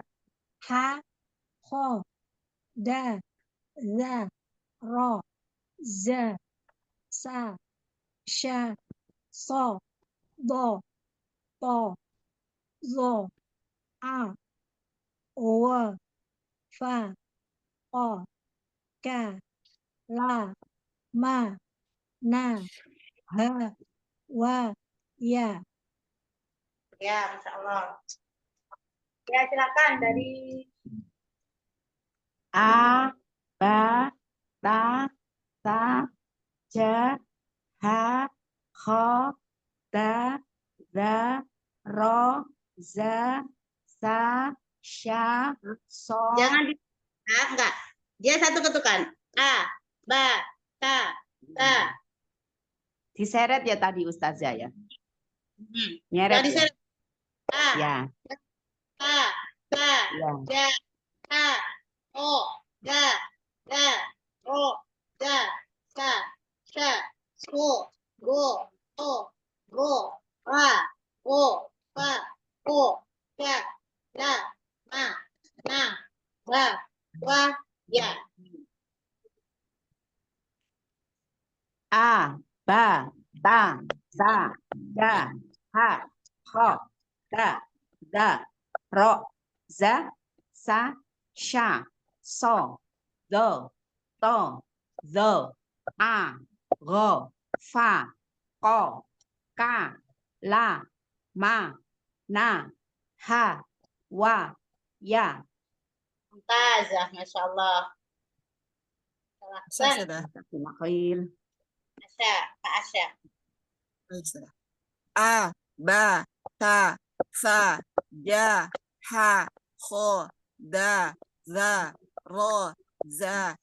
Ha. Kho. Da. Za. Ro. Za. Sa. Sha. So. Do. To. Zo. A. O. Fa. O. Ka. La. Ma. Na. Ha. Wa. Ya.
Ya, Masya Allah. Ya, silakan dari
A. Ba. Ta. Sa. Ja. Ha. Kho. Da. Za. Ro. Za. Sa. Sha. So.
jangan di enggak. Dia satu ketukan. A, ba, ta, ta.
Diseret ya tadi Ustazah ya. Nyeret
Jangan
ya.
diseret. A,
Ya.
ta, ta,
Ya.
ja, ta, o, da, o, da, sa, sha, Go, go, go, ra, go, fa, go, ya, la, ma, na, ra, wa, ya.
A, ba, ta, sa, ja, ha, ho, da, ro, za, sa, sha, so, do, to, zo, a, go, fa, ko, ka, la, ma, na, ha, wa, ya.
Mumtazah, Masya Allah.
Saya sudah.
Terima kasih.
Asya, Kak Asya.
Baik, sudah. A, ba, ta, sa, ja, ha, ho, da, za, ro, za,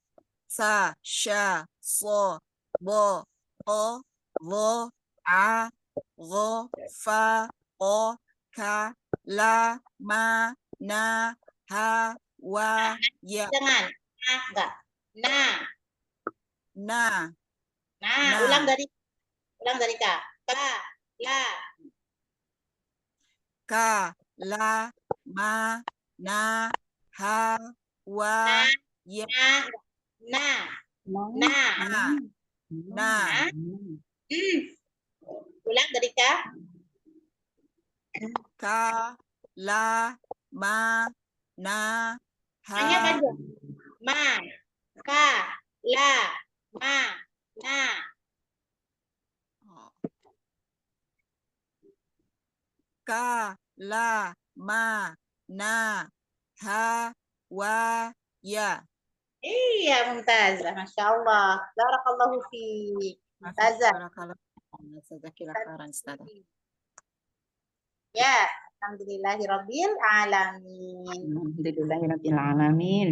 sa, sha, so, bo, o, vo, a, go, fa, o, ka, la, ma, na, ha, wa, ya.
Jangan. Nah, enggak. Nah,
Nah,
nah,
Nah.
ulang dari Kak. Ka, la,
ka, la, ma, na, ha, wa, ya.
nah,
Nah,
nah,
Nah, nah,
hmm. Ulang dari Kak.
ka, la, ma, na,
Hanya
ha,
panjang. Ma, ka, la, ma, na.
ka, la, ma, na, ha, wa, ya.
Iya, Mumtazah. Masya Allah. Barakallahu fiik. Mumtazah.
Barakallah. Jazakallah khairan, Ustazah.
Ya, alhamdulillahirabbil alamin.
Alhamdulillahirabbil alamin.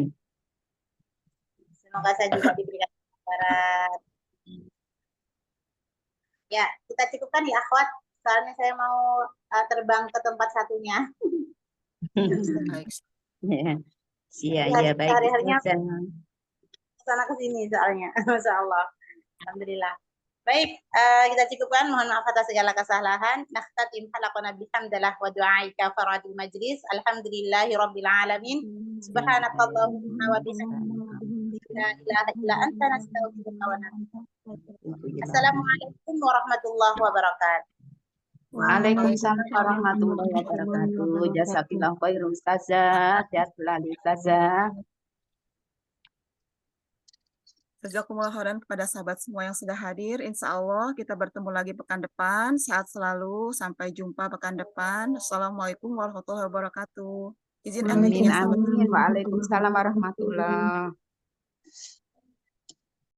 Semoga saya juga diberikan kesabaran. Ya, kita cukupkan ya, akhwat. Soalnya saya mau terbang ke tempat satunya.
Baik.
Ya, iya, baik.
Sehari-harinya
Ustazah.
sana ke sini soalnya. Masya Allah. Alhamdulillah. Baik, kita cukupkan. Mohon maaf atas segala kesalahan. Nakhtatim halaqana bihamdillah wa du'aika faradul majlis. Alhamdulillahi rabbil alamin. Subhanakallahumma wa bihamdika la ilaha illa anta nastaghfiruka wa natubu. Assalamualaikum warahmatullahi wabarakatuh.
Waalaikumsalam warahmatullahi wabarakatuh. Jazakallahu khairan Ustazah. Sehat selalu Ustazah.
Jazakumullah khairan kepada sahabat semua yang sudah hadir. Insya Allah kita bertemu lagi pekan depan. Sehat selalu. Sampai jumpa pekan depan. Assalamualaikum warahmatullahi wabarakatuh. Izin ending
Amin,
ya, sahabat.
amin. Waalaikumsalam warahmatullahi.